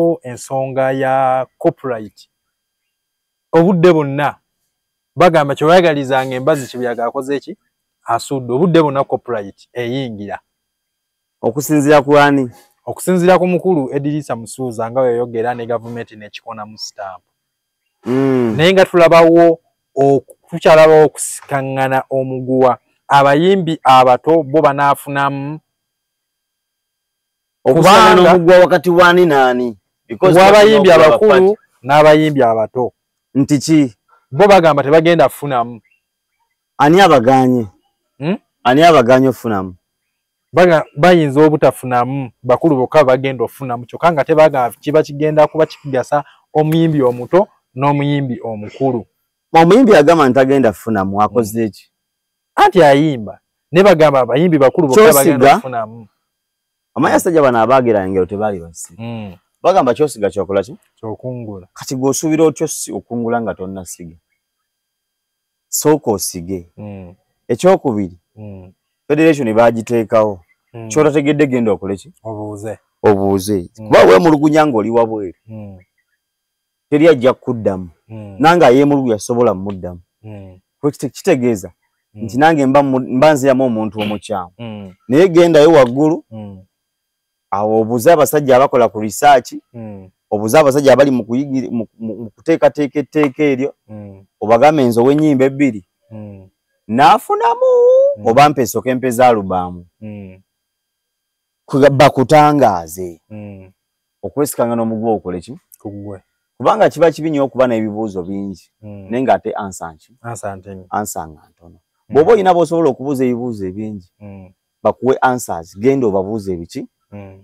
waliwo ensonga ya copyright obudde bonna bagamba kyewayagalizanga embazi Kibuyaga akoze eki asudde obudde bonna copyright eyingira okusinzira ku ani okusinzira ku mukulu Edirisa Musuuza nga yayogera ne government nekikona mu stamp naye nga tulabawo tukyalabawo okusikangana omuguwa abayimbi abato bo banaafunamu okusikangana omuguwa wakati wani nani w'abayimbi abakulu n'abayimbi abato nti ki bo bagamba tebagenda kufunamu ani abaganye ani abaganye ofunamu bayinza obutafunamu bakulu bokka bagenda ofunamu kyokka nga tebagamba kiba kigenda kuba kigasa omuyimbi omuto n'omuyimbi omukulu omuyimbi agamba ntagenda kufunamu akoze eki anti ayimba ne bagamba abayimbi bakulu bokka bagenda kufunamu amayasajja bano abaagera engero tebaali basi bagamba kyosiga kyokola ki kyokungula kati gweosuubira otyo okungula nga tonnasiga sooka osige ekyokubiri federation bagiteekawo kyotategedde genda okole ki obuuze kuba weemulugunya ng'oli wabweru teri ajja kuddamu nange ayeemulugu yasobola muddamu kitegeeza nti nange mba nziramu omuntu omukyamu naye gendayo waggulu awo obuuze abasajja abakola ku research obuuze abasajja abali mu kuteekateeka etteeka eryo obagambe enzo w'ennyimba ebbiri naafunamu oba mpeesoka empeza alubaamu bakutangaaze okwesikanga n'omuguwa okole ki kubanga kiba kibi nnyo okuba n'ebibuuzo bingi naye ng'ate ansa nga ntono bw'oba olina b'osobola okubuuza ebibuuzo ebingi bakuwe answers genda obabuuza ebiki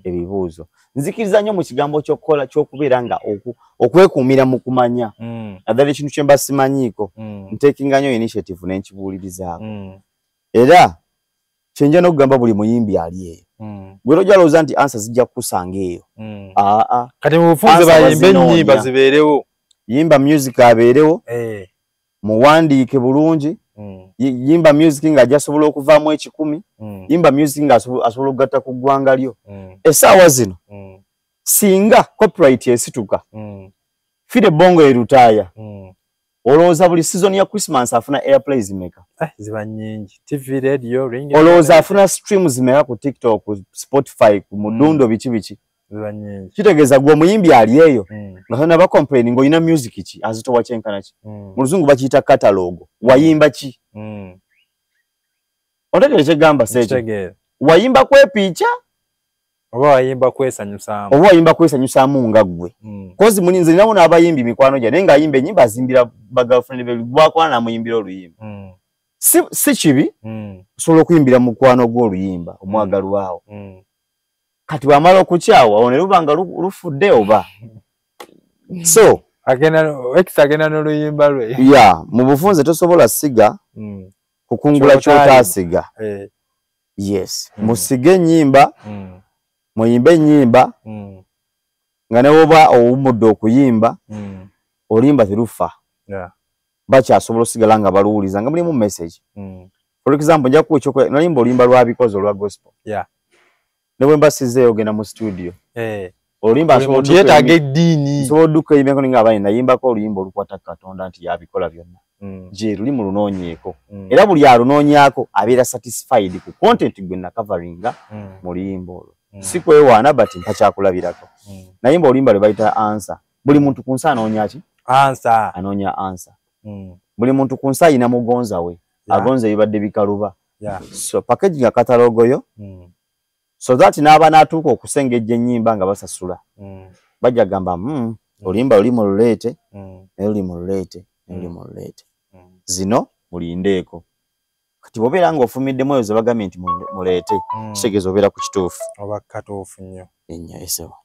ebibuuzo nzikiriza nnyo mu kigambo ky'okukola ky'okubeera nga okwekuumira mu kumanya naddala ekintu kye mba simanyiiko nteekinga nnyo initiative n'enkibuulirizaako era kyenja n'okugamba buli muyimbi ali eyo gwe tojja lowooza nti ansa zijja kukusanga eyo kati mu bufunze bayimbe ennyimba zibeerewo yimba music abeerewo muwandiike bulungi yimba music ng'ajja asobola okuvaamu 10 yimba music ng'asobola okugatta ku ggwanga lyo essaawa zino singa copyright esituka fire bongo erutaaya olowooza buli season ya Christmas afuna airplays meka ziba nnyingi TV radio ring olowooza afuna streams meka ku TikTok ku Spotify ku mudundo biki ziba nnyingi kitegeeza gwe omuyimbi ali eyo nga tonna bacomplain ng'olina music ki azitowa kyenkana ki mu luzungu bakiyita catalog wayimba ki otegere kyegamba seekyo wayimba kwepiica oba wayimba kwesanyusaamu nga ggwe kozi muninze ninawo n'abayimbi mikwano gya naye ng'ayimba ennyimba azimbira bagirlfriend be bwakwana namuyimbira oluyimba si kibi osobola okuyimbira mu mukwano gw'oluyimba omwagalwawo kati bwamala okukyawa awo ne luba nga lufudde oba so agenda n'oluyimba lwe mu bufunze tosobola siga kukungula ky'otaasiga yes musige ennyimba muyimbe ennyimba nga ne woba owummudde okuyimba olimba terufa bakyasobola osigala nga baluwuliza nga mulimu message for example nja kuwa ekyokola nolimba olimba lwa bikozi olwa gospel ne bwe mbasizeeyo ogenda mu studio olimba yeetaaga eddiini nsobola odduka eyimbyako ninga abaye nayimbako oluyimba olukwata Katonda nti yabikola byonna je luli mu lunoonyeeko era buli alunoonyaako abeera satisfied ku content gwe nakavaringa mu luyimba olwo si kwewaana but mpakyakulabirako nayimba oluyimba lwe bayita ansa buli muntu ku nsi anoonya ki anoonya ansa buli muntu ku nsi ayina mugonza we agonza ebibadde bikaluba so package nga katalogoyo so that n'aba n'atuuka okusengejja ennyimba nga basasula bajja gamba oluyimba luli mu luleete naye luli mu luleete neli mu luleete zino mulindeeko kati bw'obeera ng'ofumiddemu eyo ze bagambye nti muleete kitegeeza obeera ku kituufu oba katuufu nnyo ennyo esewa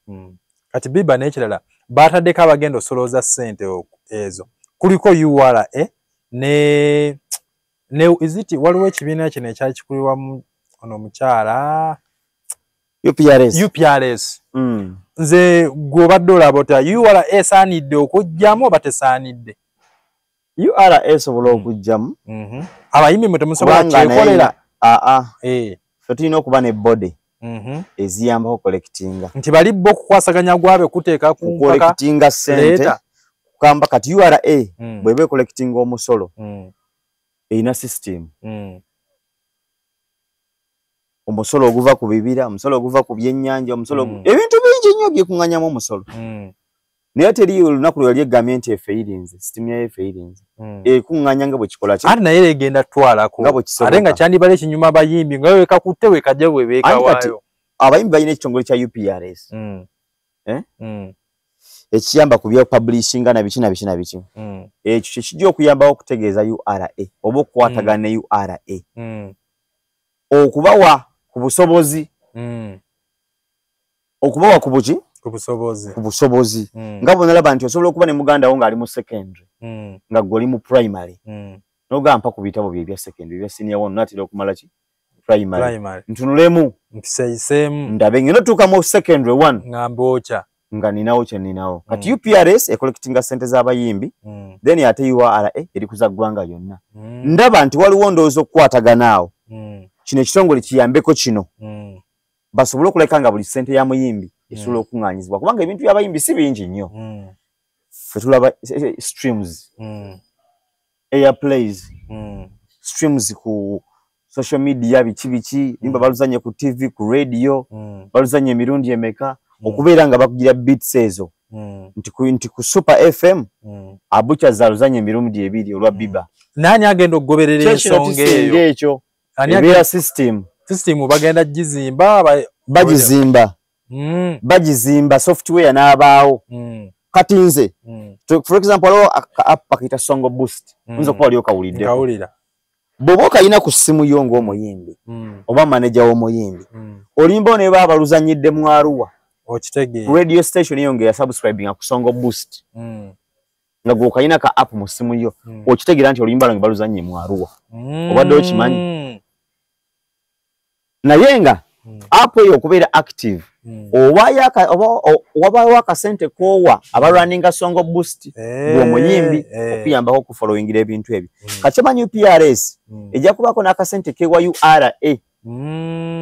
kati biba n'ekirala baataddeko abagenda osolooza ssente ezo kuliko URA ne iziti waliwo ekibiina kino ekyali kikulirwa ono omukyala UPRS nze gw'obadde olaba ota URA esaanidde okujjamu oba tesaanidde URA esobola okujjamu abayimbi mwe temusobola kyekolera fe tulina okuba ne body eziyambaho collectinga nti bali bo kukwasaganya gwabe kuteeka ku mpaka collectinga sente kamba kati URA bwebe collecting omusolo ina system omusolo oguva ku bibira omusolo oguva ku byennyanja omusolo ebintu bingi nnyo byekunganya mu omusolo naye teri olunaku lwe government efailinze system ya efailinze ekunganya nga bwe kikola kye ate naye egenda twalako ate nga kyandibale kinyuma abayimbi nga weka kutte wekajja webeeka waayo abayimbi balina ekitongole kya UPRS ekiyamba ku bya publishinga na biki ekyo kijja okuyambawo okutegeeza URA oba okukwatagana ne URA okubawa ku busobozi okubawa ku buki ku busobozi nga bonalaba nti osobola okuba ne muganda wo ng'ali mu secondary nga gwe oli mu primary n'ogamba ku bitabo bye ebya secondary ebya senior one natera okumala ki primary ntunulemu mpiseyiseemu ndabe ngeno tuuka mu secondary one ng'ambe okya nga ninawo kye ninawo kati UPRS ecollectinga sente z'abayimbi then ate URA eri kuza ggwanga yonna ndaba nti waliwo ndowooza okukwatagana awo kino ekitongole kiyambeko kino basobole okuleka nga buli sente ya muyimbi esobola okuŋŋaanyizibwa kubanga ebintu by'abayimbi si bingi nnyo ffe tulaba streams airplays streams ku social media biki limba baluzanye ku TV ku radio baluzanye emirundi emeka okubeera nga bakugira beats ezo nti ku Super FM abucha zaluzanye emirundi ebiri olwa biba nani agenda okugoberera ensonga eyo ebeera system bagenda gizimba bagizimba software n'abaawo kati nze for example waliwo app bakayita Songo Boost nza okuba waliwo kawulidde bw'oba okayina ku ssimu yo ng'omuyimbi oba manager w'omuyimbi olimba ne baba baluzanyidde mu Arua radio station eyo nga yasubscribinga ku Songo Boost nga gwe okayina ka app mu ssimu yo okitegeera nti olimba lwange baluzanye mu Arua obadde okimanyi naye nga app eyo okubeera active owabawo akasente koowa abalwaninga Songo Boost gw'omuyimbi okuyambako okufollowingira ebintu ebyo kati manyi UPRS ejja kubako n'akasente keewa URA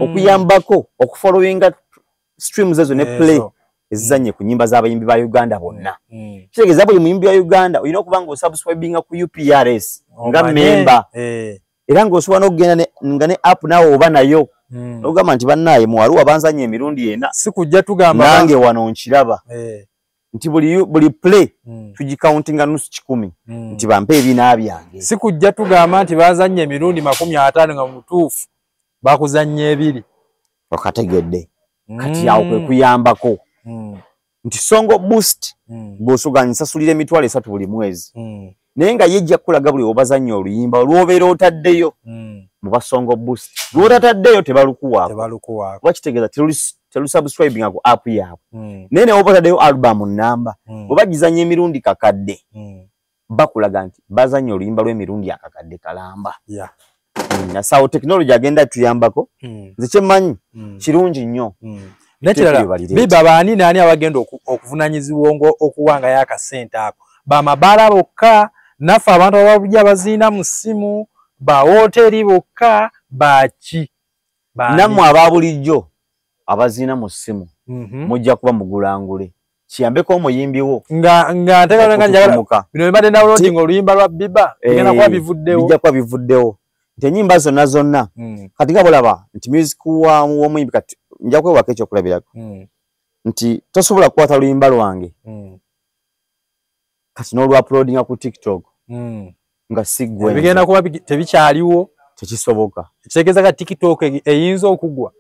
okuyambako okufollowinga streams ezo ne play ezizanye ku nnyimba z'abayimbi ba Uganda bonna kitegeeza buli muyimbi wa Uganda olina okuba nga osubscribinga ku UPRS nga memba era ng'osobola n'okugenda nga ne app naawe oba nayo ogamba nti bannaaye mu Arua banzanye emirundi ena sikujja tugamba nange wano nkiraba nti buli play tugikauntinga nusu 10 nti bampe ebina byange sikujja tugamba nti bazanye emirundi 50 nga mutuufu bakuzanye ebiri okategedde kati awo kwe kuyambako nti Songo Boost bw'osuganya nsasulira emitwalo 3 buli mwezi naye nga yejja kulaga buli obazanye oluyimba olwobeera otaddeyo mu Songo Boost lwotataddeyo tebalukuwaako kuba kitegeeza telusubscribinga ku app yaabwe naye ne oba otaddeyo album namba oba gizanya emirundi kakadde bakulaga nti bazanye oluyimba lw'emirundi akakadde kalamba nasawo tekinologi agenda tuyambako nze kyemmanyi kirungi nnyo nekirala biba baani naani abagenda okuvunanyizibwa okuwangayo akasente ako bamabaala bokka naffe abantu ababujja baziina mu ssimu ba hoteri bokka baki nammwe aba bulijjo abaziina mu ssimu mujja kuba mugulangule kiyambeko omuyimbi wo nga ntegeera njagala bino bibadde downloading oluyimba lwa biba bigenda kuba bivuddewo bijja kuba bivuddewo nti ennyimba zonna kati nga bulaba nti music w'omuyimbi kati nja kwewaka ekyokulabirako nti tosobola kukwata luyimba lwange kati n'olwapulodinga ku TikTok nga sigwe bigenda kuba tebikyaliwo tekisoboka kitegeeza ka TikTok eyinza okugwa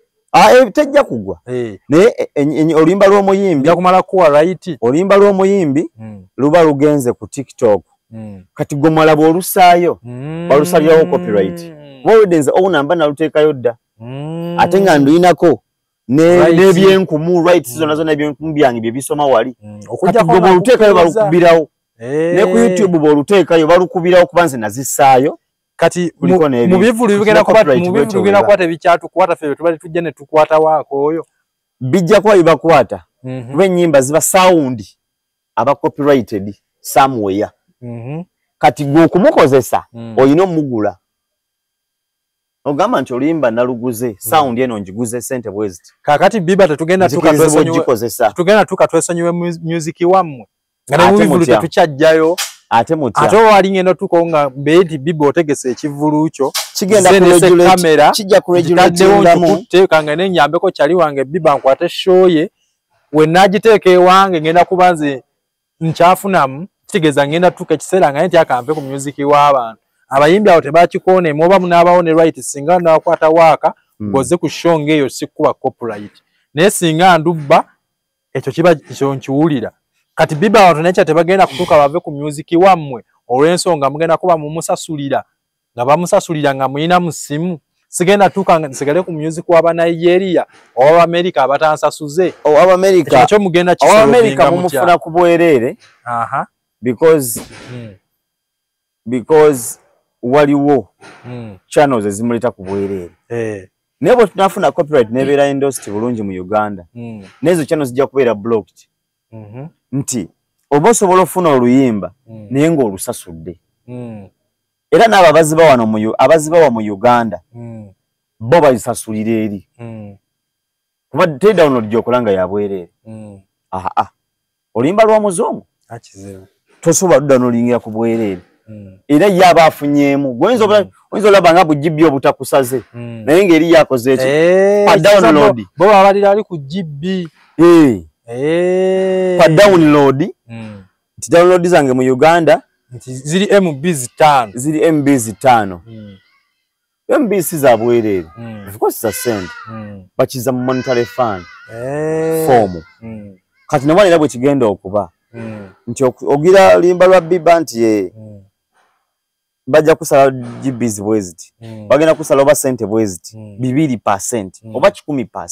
tejja kugwa naye oluyimba lw'omuyimbi kumala kuwa right oluyimba lw'omuyimbi luba lugenze ku TikTok kati gwe mwala bw'olusaayo balusalirawo copyright nze ounamba naluteekayo dda ate nga nduyinako n'ebyenkumu rights zonna ebyenkumu byange bye bisoma wali kati gwe bw'oluteekayo balukubirawo ne ku YouTube bw'oluteekayo balukubirawo kuba nze nazissaayo kati mu bivulu bigenda kuba tebikyatukwata ffe tubali tujja ne tukwata waako oyo bijja kuba bibakwata kuba ennyimba ziba sound aba copyrighted somewhere kati gwe okumukozesa olina omugula ogamba nti oluyimba naluguze sound eno njiguze sente bweziti kakati biba tetugenda tukatwesonyiwe music wammwe nga nebivulu tetukyajjayo ate mutya ate wali ngendo tukonga beti biba otegese ekivulu kyo kigenda kijja kuregulatingamu kanga nenyambeko kyali wange biba nkwate shoye we najiteeke wange ngenda kubanze nchafunamu kigeza ngenda tuka kiseera nga nti akampe ku music w'abantu abayimbi awo tebakikone moba munabaone right singa nakwata waka ngoze ku show ngeyo sikuba copyright ne singa ndubba ekyo kiba kyo nkiwulira kati biba abantu necha tebagenda kutuka bave ku music wammwe olwensonga mugenda kuba mumusasulira nga bamusasulira nga muina musimu sigenda tuka nsigale ku music w'aba Nigeria oba America abatansasuze oba America ekyo mugenda kisobola America mumufuna kubwerere because waliwo channels ezimuleta kubwerere nebo tunafuna copyright nebeera endorsed bulungi mu Uganda nezo channels zijja kubeera blocked nti oba osobola ofuna oluyimba naye nga olusasudde era n'abo abazibawa mu Uganda bo bazisasulira eri kuba te-download gy'okola nga yabwerere oluyimba lwa muzungu tosobola ludownloadingira ku bwerere era ye aba afunyeemu oyinza olaba nga bugibbi obutakusaze naye ng'eri yakoze pa download bo babalira ali ku gibbi pa download nti download zange mu Uganda ziri MB 5 MB za bwerere of course za send bakiza mu monetary fund form kati ne wali bwe kigenda okuba nti ogira limba lwa biba nti bajja kusala GBs bweziti bagenda kusala oba sente bweziti 2% oba 10%